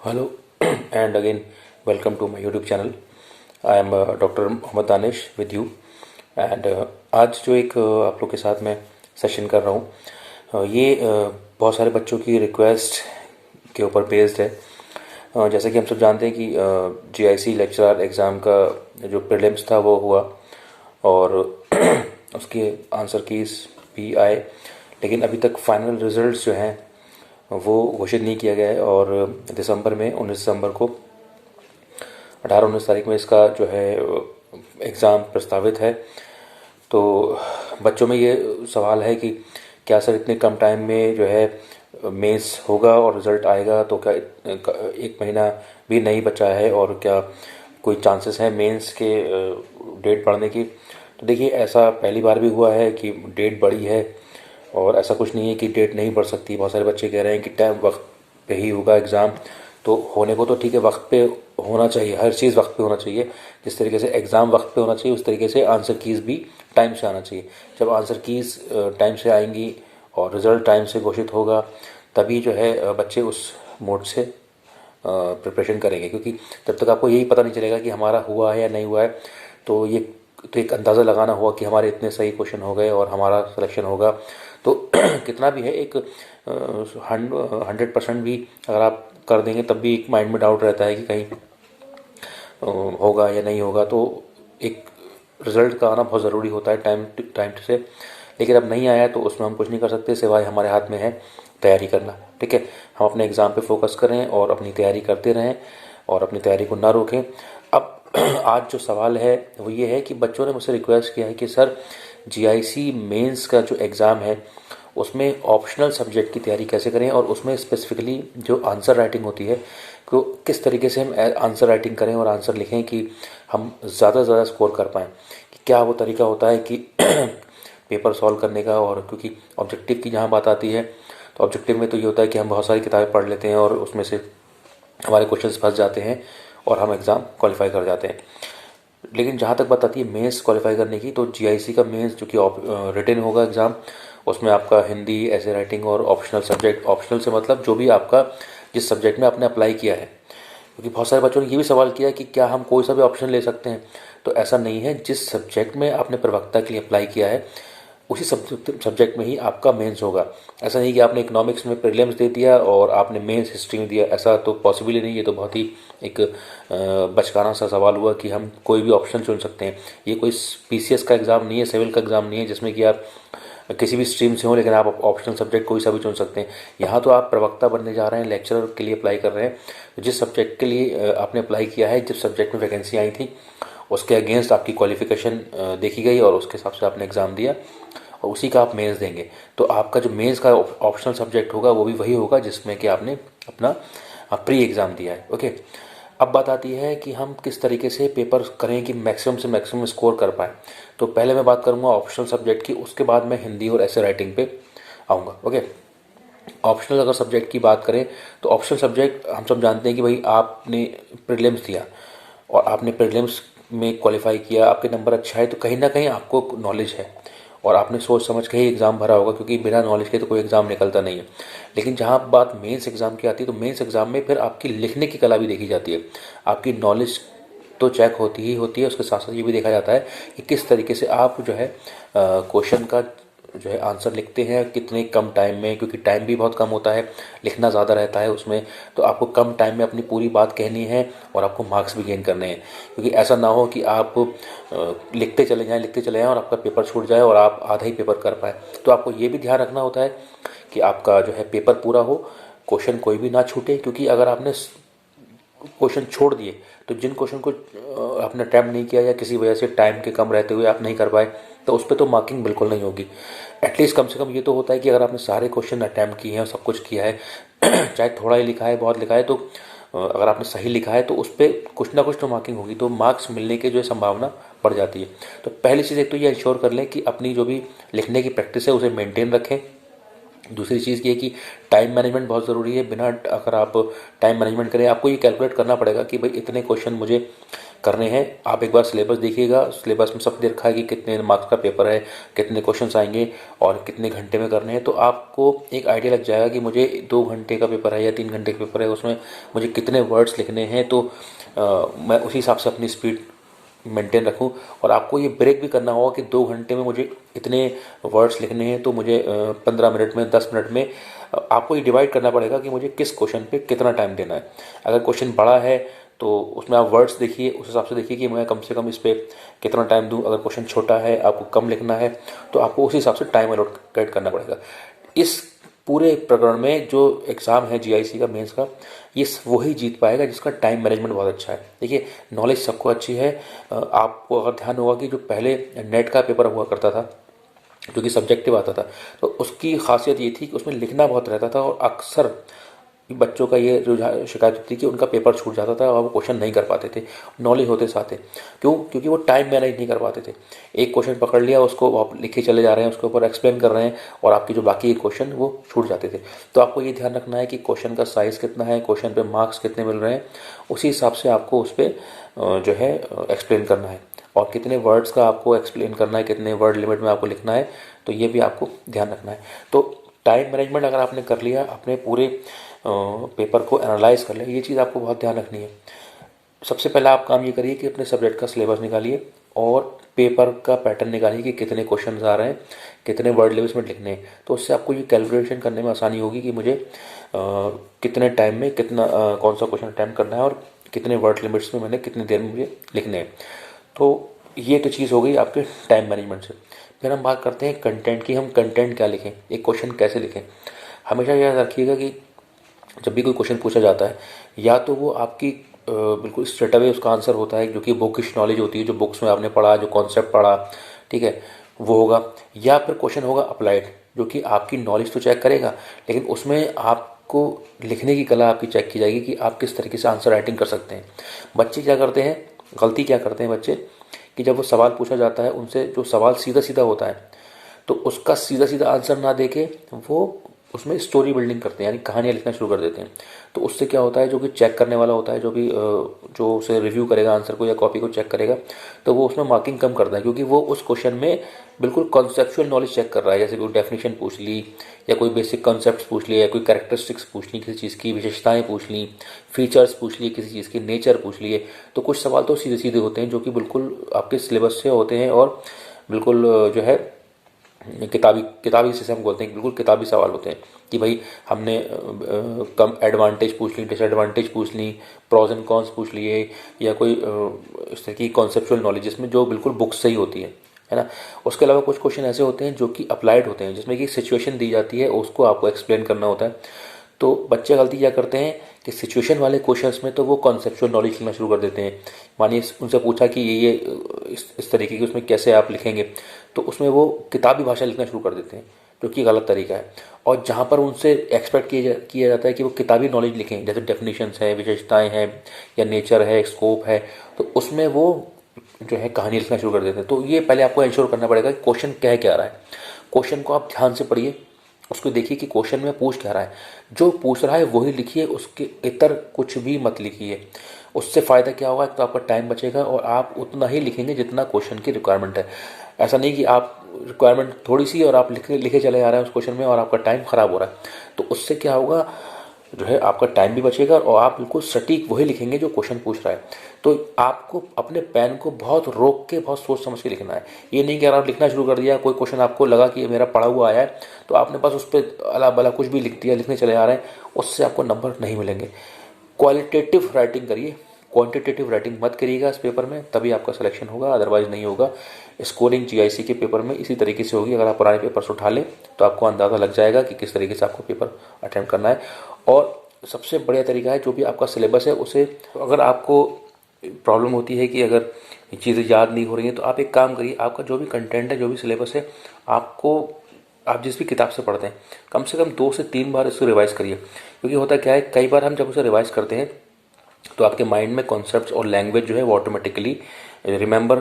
Hello and again welcome to my YouTube channel. I am doctor Mohammad Danish with you and आज जो एक आप लोग के साथ मैं सेशन कर रहा हूँ ये बहुत सारे बच्चों की रिक्वेस्ट के ऊपर बेस्ड है। जैसे कि हम सब जानते हैं कि जीआईसी लेक्चरर एग्ज़ाम का जो प्रीलिम्स था वो हुआ और उसके आंसर कीज भी आए, लेकिन अभी तक फाइनल रिजल्ट्स जो हैं वो घोषित नहीं किया गया है और दिसंबर में 19 दिसंबर को 18-19 तारीख में इसका जो है एग्ज़ाम प्रस्तावित है। तो बच्चों में ये सवाल है कि क्या सर इतने कम टाइम में जो है मेंस होगा और रिज़ल्ट आएगा, तो क्या एक महीना भी नहीं बचा है और क्या कोई चांसेस है मेंस के डेट बढ़ने की। तो देखिए, ऐसा पहली बार भी हुआ है कि डेट बढ़ी है और ऐसा कुछ नहीं है कि डेट नहीं बढ़ सकती। बहुत सारे बच्चे कह रहे हैं कि टाइम वक्त पे ही होगा एग्ज़ाम, तो होने को तो ठीक है, वक्त पे होना चाहिए, हर चीज़ वक्त पे होना चाहिए। जिस तरीके से एग्ज़ाम वक्त पे होना चाहिए उस तरीके से आंसर कीज़ भी टाइम से आना चाहिए। जब आंसर कीज़ टाइम से आएंगी और रिज़ल्ट टाइम से घोषित होगा तभी जो है बच्चे उस मोड से प्रिपरेशन करेंगे, क्योंकि जब तक आपको यही पता नहीं चलेगा कि हमारा हुआ है या नहीं हुआ है तो एक अंदाज़ा लगाना होगा कि हमारे इतने सही क्वेश्चन हो गए और हमारा सिलेक्शन होगा। तो कितना भी है, एक 100% भी अगर आप कर देंगे तब भी एक माइंड में डाउट रहता है कि कहीं होगा या नहीं होगा। तो एक रिज़ल्ट का आना बहुत ज़रूरी होता है टाइम से, लेकिन अब नहीं आया तो उसमें हम कुछ नहीं कर सकते सिवाय हमारे हाथ में है तैयारी करना। ठीक है, हम अपने एग्ज़ाम पे फोकस करें और अपनी तैयारी करते रहें और अपनी तैयारी को ना रोकें। अब आज जो सवाल है वो ये है कि बच्चों ने मुझसे रिक्वेस्ट किया है कि सर जीआईसी मेंस का जो एग्ज़ाम है उसमें ऑप्शनल सब्जेक्ट की तैयारी कैसे करें और उसमें स्पेसिफिकली जो आंसर राइटिंग होती है तो किस तरीके से हम आंसर राइटिंग करें और आंसर लिखें कि हम ज़्यादा से ज़्यादा स्कोर कर पाएँ। कि क्या वो तरीका होता है कि पेपर सॉल्व करने का, और क्योंकि ऑब्जेक्टिव की जहाँ बात आती है तो ऑब्जेक्टिव में तो ये होता है कि हम बहुत सारी किताबें पढ़ लेते हैं और उसमें से हमारे क्वेश्चंस फंस जाते हैं और हम एग्ज़ाम क्वालिफाई कर जाते हैं। लेकिन जहाँ तक बात आती है मेंस क्वालिफाई करने की, तो जीआईसी का मेंस जो कि रिटन होगा एग्ज़ाम, उसमें आपका हिंदी, ऐसे राइटिंग और ऑप्शनल सब्जेक्ट। ऑप्शनल से मतलब जो भी आपका जिस सब्जेक्ट में आपने अप्लाई किया है, क्योंकि बहुत सारे बच्चों ने ये भी सवाल किया कि क्या हम कोई सा भी ऑप्शन ले सकते हैं। तो ऐसा नहीं है, जिस सब्जेक्ट में आपने प्रवक्ता के लिए अप्लाई किया है उसी सब्जेक्ट में ही आपका मेंस होगा। ऐसा नहीं कि आपने इकोनॉमिक्स में प्रीलिम्स दे दिया और आपने मेंस हिस्ट्री में दिया, ऐसा तो पॉसिबल ही नहीं। ये तो बहुत ही एक बचकाना सा सवाल हुआ कि हम कोई भी ऑप्शन चुन सकते हैं। ये कोई पीसीएस का एग्ज़ाम नहीं है, सिविल का एग्ज़ाम नहीं है जिसमें कि आप किसी भी स्ट्रीम से हो लेकिन आप ऑप्शनल सब्जेक्ट कोई सा भी चुन सकते हैं। यहाँ तो आप प्रवक्ता बनने जा रहे हैं, लेक्चरर के लिए अप्लाई कर रहे हैं। तो जिस सब्जेक्ट के लिए आपने अप्लाई किया है, जिस सब्जेक्ट में वैकेंसी आई थी उसके अगेंस्ट आपकी क्वालिफिकेशन देखी गई और उसके हिसाब से आपने एग्ज़ाम दिया और उसी का आप मेंस देंगे। तो आपका जो मेंस का ऑप्शनल सब्जेक्ट होगा वो भी वही होगा जिसमें कि आपने अपना प्री एग्ज़ाम दिया है। ओके, अब बात आती है कि हम किस तरीके से पेपर करें कि मैक्सिमम से मैक्सिमम स्कोर कर पाएँ। तो पहले मैं बात करूँगा ऑप्शनल सब्जेक्ट की, उसके बाद मैं हिंदी और ऐसे राइटिंग पे आऊँगा। ओके, ऑप्शनल अगर सब्जेक्ट की बात करें तो ऑप्शनल सब्जेक्ट हम सब जानते हैं कि भाई आपने प्रीलिम्स दिया और आपने प्रीलिम्स में क्वालिफाई किया, आपके नंबर अच्छा है, तो कहीं ना कहीं आपको नॉलेज है और आपने सोच समझ के ही एग्ज़ाम भरा होगा, क्योंकि बिना नॉलेज के तो कोई एग्ज़ाम निकलता नहीं है। लेकिन जहाँ बात मेंस एग्ज़ाम की आती है तो मेंस एग्ज़ाम में फिर आपकी लिखने की कला भी देखी जाती है। आपकी नॉलेज तो चेक होती ही होती है, उसके साथ साथ ये भी देखा जाता है कि किस तरीके से आप जो है क्वेश्चन का जो है आंसर लिखते हैं कितने कम टाइम में, क्योंकि टाइम भी बहुत कम होता है, लिखना ज़्यादा रहता है उसमें। तो आपको कम टाइम में अपनी पूरी बात कहनी है और आपको मार्क्स भी गेन करने हैं, क्योंकि ऐसा ना हो कि आप लिखते चले जाएं और आपका पेपर छूट जाए और आप आधा ही पेपर कर पाए। तो आपको ये भी ध्यान रखना होता है कि आपका जो है पेपर पूरा हो, क्वेश्चन कोई भी ना छूटे। क्योंकि अगर आपने क्वेश्चन छोड़ दिए तो जिन क्वेश्चन को आपने अटैम्प्ट नहीं किया या किसी वजह से टाइम के कम रहते हुए आप नहीं कर पाए, तो उस पर तो मार्किंग बिल्कुल नहीं होगी। एटलीस्ट कम से कम ये तो होता है कि अगर आपने सारे क्वेश्चन अटैम्प्ट किए हैं और सब कुछ किया है चाहे थोड़ा ही लिखा है बहुत लिखा है, तो अगर आपने सही लिखा है तो उस पर कुछ ना कुछ तो मार्किंग होगी, तो मार्क्स मिलने की जो है संभावना बढ़ जाती है। तो पहली चीज़ एक तो ये इंश्योर कर लें कि अपनी जो भी लिखने की प्रैक्टिस है उसे मेंटेन रखें। दूसरी चीज़ ये कि टाइम मैनेजमेंट बहुत ज़रूरी है। बिना अगर आप टाइम मैनेजमेंट करें, आपको ये कैलकुलेट करना पड़ेगा कि भाई इतने क्वेश्चन मुझे करने हैं। आप एक बार सिलेबस देखिएगा, सिलेबस में सब दे रखा है कि कितने मार्क्स का पेपर है, कितने क्वेश्चंस आएंगे और कितने घंटे में करने हैं। तो आपको एक आइडिया लग जाएगा कि मुझे 2 घंटे का पेपर है या 3 घंटे का पेपर है, उसमें मुझे कितने वर्ड्स लिखने हैं। तो मैं उसी हिसाब से अपनी स्पीड मेंटेन रखूं। और आपको ये ब्रेक भी करना होगा कि 2 घंटे में मुझे इतने वर्ड्स लिखने हैं, तो मुझे 15 मिनट में, 10 मिनट में आपको ये डिवाइड करना पड़ेगा कि मुझे किस क्वेश्चन पे कितना टाइम देना है। अगर क्वेश्चन बड़ा है तो उसमें आप वर्ड्स देखिए, उस हिसाब से देखिए कि मैं कम से कम इस पर कितना टाइम दूं। अगर क्वेश्चन छोटा है, आपको कम लिखना है, तो आपको उसी हिसाब से टाइम अलॉट करना पड़ेगा। इस पूरे प्रकरण में जो एग्ज़ाम है जीआईसी का, मेंस का, ये वही जीत पाएगा जिसका टाइम मैनेजमेंट बहुत अच्छा है। देखिए, नॉलेज सबको अच्छी है। आपको अगर ध्यान होगा कि जो पहले नेट का पेपर हुआ करता था, जो कि सब्जेक्टिव आता था, तो उसकी खासियत ये थी कि उसमें लिखना बहुत रहता था और अक्सर बच्चों का ये रुझान शिकायत होती थी कि उनका पेपर छूट जाता था और वो क्वेश्चन नहीं कर पाते थे, नॉलेज होते साथ। क्यों? क्योंकि वो टाइम मैनेज नहीं कर पाते थे। एक क्वेश्चन पकड़ लिया, उसको आप लिखे चले जा रहे हैं, उसके ऊपर एक्सप्लेन कर रहे हैं और आपकी जो बाकी क्वेश्चन वो छूट जाते थे। तो आपको ये ध्यान रखना है कि क्वेश्चन का साइज़ कितना है, क्वेश्चन पे मार्क्स कितने मिल रहे हैं, उसी हिसाब से आपको उस पर जो है एक्सप्लेन करना है और कितने वर्ड्स का आपको एक्सप्लेन करना है, कितने वर्ड लिमिट में आपको लिखना है, तो ये भी आपको ध्यान रखना है। तो टाइम मैनेजमेंट अगर आपने कर लिया, अपने पूरे पेपर को एनालाइज कर लिया, ये चीज़ आपको बहुत ध्यान रखनी है। सबसे पहला आप काम ये करिए कि अपने सब्जेक्ट का सिलेबस निकालिए और पेपर का पैटर्न निकालिए कि कितने क्वेश्चन आ रहे हैं, कितने वर्ड लिमिट्स में लिखने हैं। तो उससे आपको ये कैलकुलेशन करने में आसानी होगी कि मुझे कितने टाइम में कितना कौन सा क्वेश्चन अटैम्प्ट करना है और कितने वर्ड लिमिट्स में मैंने कितनी देर में मुझे लिखने हैं। तो ये तो चीज़ हो गई आपके टाइम मैनेजमेंट से। फिर हम बात करते हैं कंटेंट की। हम कंटेंट क्या लिखें, एक क्वेश्चन कैसे लिखें। हमेशा याद रखिएगा कि जब भी कोई क्वेश्चन पूछा जाता है, या तो वो आपकी बिल्कुल स्ट्रेट अवे उसका आंसर होता है, जो कि बुकिश नॉलेज होती है, जो बुक्स में आपने पढ़ा, जो कॉन्सेप्ट पढ़ा, ठीक है, वो होगा। या फिर क्वेश्चन होगा अप्लाइड, जो कि आपकी नॉलेज तो चेक करेगा, लेकिन उसमें आपको लिखने की कला आपकी चेक की जाएगी कि आप किस तरीके से आंसर राइटिंग कर सकते हैं। बच्चे क्या करते हैं, गलती क्या करते हैं बच्चे, कि जब वो सवाल पूछा जाता है उनसे, जो सवाल सीधा सीधा होता है, तो उसका सीधा सीधा आंसर ना देके वो उसमें स्टोरी बिल्डिंग करते हैं, यानी कहानियाँ लिखना शुरू कर देते हैं। तो उससे क्या होता है, जो कि चेक करने वाला होता है, जो भी जो उसे रिव्यू करेगा आंसर को या कॉपी को चेक करेगा, तो वो उसमें मार्किंग कम करता है, क्योंकि वो उस क्वेश्चन में बिल्कुल कॉन्सेप्चुअल नॉलेज चेक कर रहा है। जैसे कोई डेफिनेशन पूछ ली, या कोई बेसिक कॉन्सेप्ट पूछ लिया, या कोई कैरेक्टरिस्टिक्स पूछ ली, किसी चीज़ की विशेषताएँ पूछ ली, फीचर्स पूछ लिए, किसी चीज़ की नेचर पूछ लिए। तो कुछ सवाल तो सीधे सीधे होते हैं, जो कि बिल्कुल आपके सिलेबस से होते हैं और बिल्कुल जो है किताबी से हम बोलते हैं, बिल्कुल किताबी सवाल होते हैं कि भाई हमने कम एडवांटेज पूछ ली, डिसएडवांटेज पूछ ली, प्रॉज एंड कॉन्स पूछ लिए, या कोई इस तरह की कॉन्सेप्चुअल नॉलेज जिसमें जो बिल्कुल बुक से ही होती है ना। उसके अलावा कुछ क्वेश्चन ऐसे होते हैं जो कि अप्लाइड होते हैं, जिसमें कि सिचुएशन दी जाती है, उसको आपको एक्सप्लेन करना होता है। तो बच्चे गलती क्या करते हैं कि सिचुएशन वाले क्वेश्चंस में तो वो कॉन्सेप्चुअल नॉलेज लिखना शुरू कर देते हैं। मानिए उनसे पूछा कि ये इस तरीके की उसमें कैसे आप लिखेंगे, तो उसमें वो किताबी भाषा लिखना शुरू कर देते हैं, जो कि गलत तरीका है। और जहाँ पर उनसे एक्सपेक्ट किया जाता है कि वो किताबी नॉलेज लिखें, जैसे डेफिनेशंस है, विशेषताएँ हैं, या नेचर है, स्कोप है, तो उसमें वो जो है कहानी लिखना शुरू कर देते हैं। तो ये पहले आपको इंश्योर करना पड़ेगा कि क्वेश्चन कह क्या रहा है। क्वेश्चन को आप ध्यान से पढ़िए, उसको देखिए कि क्वेश्चन में पूछ क्या रहा है, जो पूछ रहा है वही लिखिए, उसके इतर कुछ भी मत लिखिए। उससे फ़ायदा क्या होगा, तो आपका टाइम बचेगा और आप उतना ही लिखेंगे जितना क्वेश्चन की रिक्वायरमेंट है। ऐसा नहीं कि आप रिक्वायरमेंट थोड़ी सी और आप लिखे चले आ रहे हैं उस क्वेश्चन में और आपका टाइम ख़राब हो रहा है। तो उससे क्या होगा, जो है आपका टाइम भी बचेगा और आप बिल्कुल सटीक वही लिखेंगे जो क्वेश्चन पूछ रहा है। तो आपको अपने पेन को बहुत रोक के, बहुत सोच समझ के लिखना है। ये नहीं कि अगर आप लिखना शुरू कर दिया, कोई क्वेश्चन आपको लगा कि मेरा पढ़ा हुआ आया है, तो आपने बस उस पर अला बला कुछ भी लिख दिया, लिखने चले आ रहे हैं, उससे आपको नंबर नहीं मिलेंगे। क्वालिटेटिव राइटिंग करिए, क्वांटिटेटिव राइटिंग मत करिएगा इस पेपर में, तभी आपका सिलेक्शन होगा, अदरवाइज नहीं होगा। स्कोरिंग जीआईसी के पेपर में इसी तरीके से होगी। अगर आप पुराने पेपर से उठा लें तो आपको अंदाज़ा लग जाएगा कि किस तरीके से आपको पेपर अटेम्प्ट करना है। और सबसे बढ़िया तरीका है, जो भी आपका सिलेबस है उसे, अगर आपको प्रॉब्लम होती है कि अगर चीज़ें याद नहीं हो रही हैं, तो आप एक काम करिए, आपका जो भी कंटेंट है, जो भी सिलेबस है, आप जिस भी किताब से पढ़ते हैं, कम से कम 2 से 3 बार इसको रिवाइज़ करिए। क्योंकि होता क्या है, कई बार हम जब उसे रिवाइज़ करते हैं तो आपके माइंड में कॉन्सेप्ट्स और लैंग्वेज जो है वो ऑटोमेटिकली रिमेंबर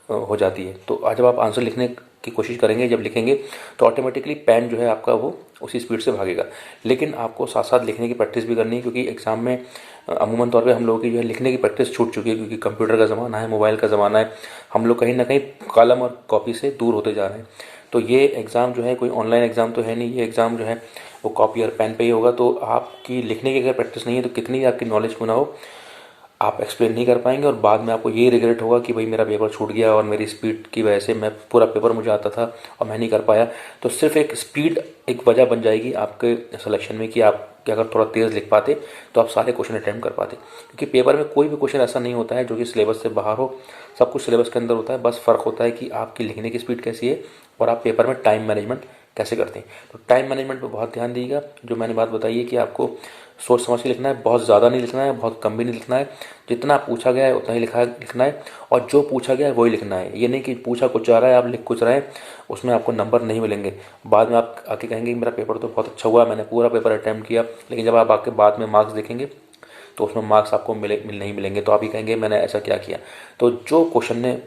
हो जाती है। तो आज जब आप आंसर लिखने की कोशिश करेंगे, जब लिखेंगे तो ऑटोमेटिकली पेन जो है आपका वो उसी स्पीड से भागेगा। लेकिन आपको साथ साथ लिखने की प्रैक्टिस भी करनी है, क्योंकि एग्ज़ाम में अमूमन तौर पे हम लोगों की जो है लिखने की प्रैक्टिस छूट चुकी है, क्योंकि कंप्यूटर का ज़माना है, मोबाइल का ज़माना है, हम लोग कहीं ना कहीं कलम और कॉपी से दूर होते जा रहे हैं। तो ये एग्ज़ाम जो है कोई ऑनलाइन एग्ज़ाम तो है नहीं, ये एग्ज़ाम जो है वो कॉपी और पेन पे ही होगा। तो आपकी लिखने की अगर प्रैक्टिस नहीं है तो कितनी आपकी नॉलेज क्यों ना हो, आप एक्सप्लेन नहीं कर पाएंगे, और बाद में आपको ये रिग्रेट होगा कि भाई मेरा पेपर छूट गया और मेरी स्पीड की वजह से मैं पूरा पेपर मुझे आता था और मैं नहीं कर पाया। तो सिर्फ एक स्पीड एक वजह बन जाएगी आपके सिलेक्शन में कि आप अगर थोड़ा तेज़ लिख पाते तो आप सारे क्वेश्चन अटैम्प्ट कर पाते, क्योंकि पेपर में कोई भी क्वेश्चन ऐसा नहीं होता है जो कि सिलेबस से बाहर हो, सब कुछ सिलेबस के अंदर होता है। बस फ़र्क होता है कि आपकी लिखने की स्पीड कैसी है और आप पेपर में टाइम मैनेजमेंट कैसे करते हैं। तो टाइम मैनेजमेंट पे बहुत ध्यान दीजिएगा। जो मैंने बात बताई है कि आपको सोच समझ के लिखना है, बहुत ज़्यादा नहीं लिखना है, बहुत कम भी नहीं लिखना है, जितना पूछा गया है उतना ही लिखना है, और जो पूछा गया है वही लिखना है। ये नहीं कि पूछा कुछ जा रहा है आप लिख कुछ रहे हैं, उसमें आपको नंबर नहीं मिलेंगे। बाद में आप आके कहेंगे मेरा पेपर तो बहुत अच्छा हुआ, मैंने पूरा पेपर अटैम्प्ट किया, लेकिन जब आप आके बाद में मार्क्स देखेंगे तो उसमें मार्क्स आपको नहीं मिलेंगे, तो आप ही कहेंगे मैंने ऐसा क्या किया। तो जो क्वेश्चन ने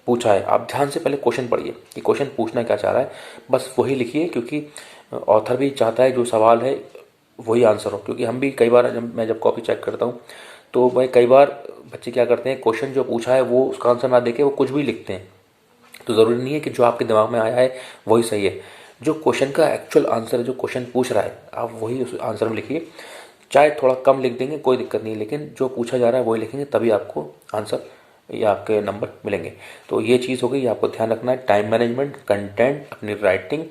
पूछा है आप ध्यान से पहले क्वेश्चन पढ़िए कि क्वेश्चन पूछना क्या चाह रहा है, बस वही लिखिए, क्योंकि ऑथर भी चाहता है जो सवाल है वही आंसर हो। क्योंकि हम भी कई बार जब कॉपी चेक करता हूँ तो भाई कई बार बच्चे क्या करते हैं, क्वेश्चन जो पूछा है वो उसका आंसर ना देके वो कुछ भी लिखते हैं। तो ज़रूरी नहीं है कि जो आपके दिमाग में आया है वही सही है, जो क्वेश्चन का एक्चुअल आंसर है, जो क्वेश्चन पूछ रहा है आप वही उस आंसर में लिखिए। चाहे थोड़ा कम लिख देंगे कोई दिक्कत नहीं, लेकिन जो पूछा जा रहा है वही लिखेंगे, तभी आपको आंसर या आपके नंबर मिलेंगे। तो ये चीज़ हो गई, आपको ध्यान रखना है टाइम मैनेजमेंट, कंटेंट, अपनी राइटिंग,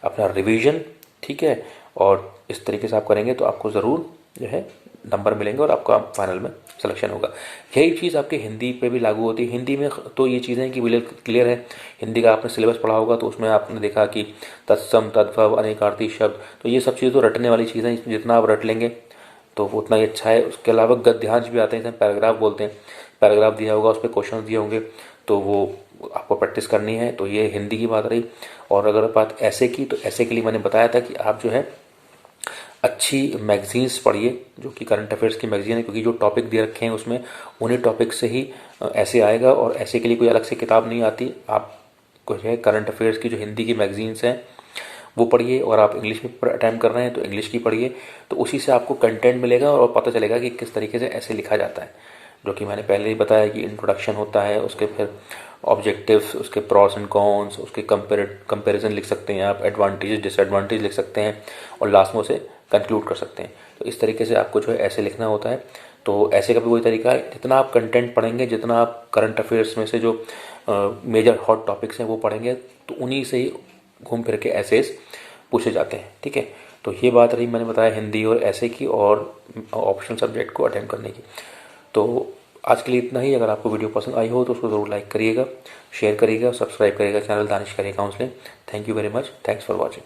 अपना रिवीजन, ठीक है। और इस तरीके से आप करेंगे तो आपको ज़रूर जो है नंबर मिलेंगे और आपका फाइनल में सिलेक्शन होगा। यही चीज़ आपके हिंदी पे भी लागू होती है। हिंदी में तो ये चीज़ें कि बिल्कुल क्लियर है। हिंदी का आपने सिलेबस पढ़ा होगा तो उसमें आपने देखा कि तत्सम, तद्भव, अनेकार्थी शब्द, तो ये सब चीज़ें तो रटने वाली चीज़ें, जितना आप रट लेंगे तो वो उतना ही अच्छा है। उसके अलावा गद्यांश भी आते हैं, जैसे पैराग्राफ बोलते हैं, पैराग्राफ दिया होगा उस पर क्वेश्चन दिए होंगे, तो वो आपको प्रैक्टिस करनी है। तो ये हिंदी की बात रही। और अगर बात ऐसे की, तो ऐसे के लिए मैंने बताया था कि आप जो है अच्छी मैगजीन्स पढ़िए, जो कि करंट अफेयर्स की मैगजीन है, क्योंकि जो टॉपिक दे रखे हैं उसमें उन्हीं टॉपिक से ही ऐसे आएगा, और ऐसे के लिए कोई अलग से किताब नहीं आती। आप जो है करंट अफेयर्स की जो हिंदी की मैगजीन्स हैं वो पढ़िए, और आप इंग्लिश में अटैम्प्ट कर रहे हैं तो इंग्लिश की पढ़िए, तो उसी से आपको कंटेंट मिलेगा और पता चलेगा कि किस तरीके से ऐसे लिखा जाता है। जो कि मैंने पहले ही बताया कि इंट्रोडक्शन होता है, उसके फिर ऑब्जेक्टिव्स, उसके प्रॉस एंड कॉन्स, उसके कंपेरिजन लिख सकते हैं आप, एडवांटेज डिसएडवांटेज लिख सकते हैं, और लास्ट में उसे कंक्लूड कर सकते हैं। तो इस तरीके से आपको जो है ऐसे लिखना होता है। तो ऐसे का भी वही तरीका है, जितना आप कंटेंट पढ़ेंगे, जितना आप करंट अफेयर्स में से जो मेजर हॉट टॉपिक्स हैं वो पढ़ेंगे, तो उन्हीं से ही घूम फिर के ऐसेस पूछे जाते हैं, ठीक है। तो ये बात रही, मैंने बताया हिंदी और ऐसे की और ऑप्शनल सब्जेक्ट को अटेम्प्ट करने की। तो आज के लिए इतना ही। अगर आपको वीडियो पसंद आई हो तो उसको ज़रूर लाइक करिएगा, शेयर करिएगा, सब्सक्राइब करिएगा channel Danish career counselling. Thank you very much, thanks for watching.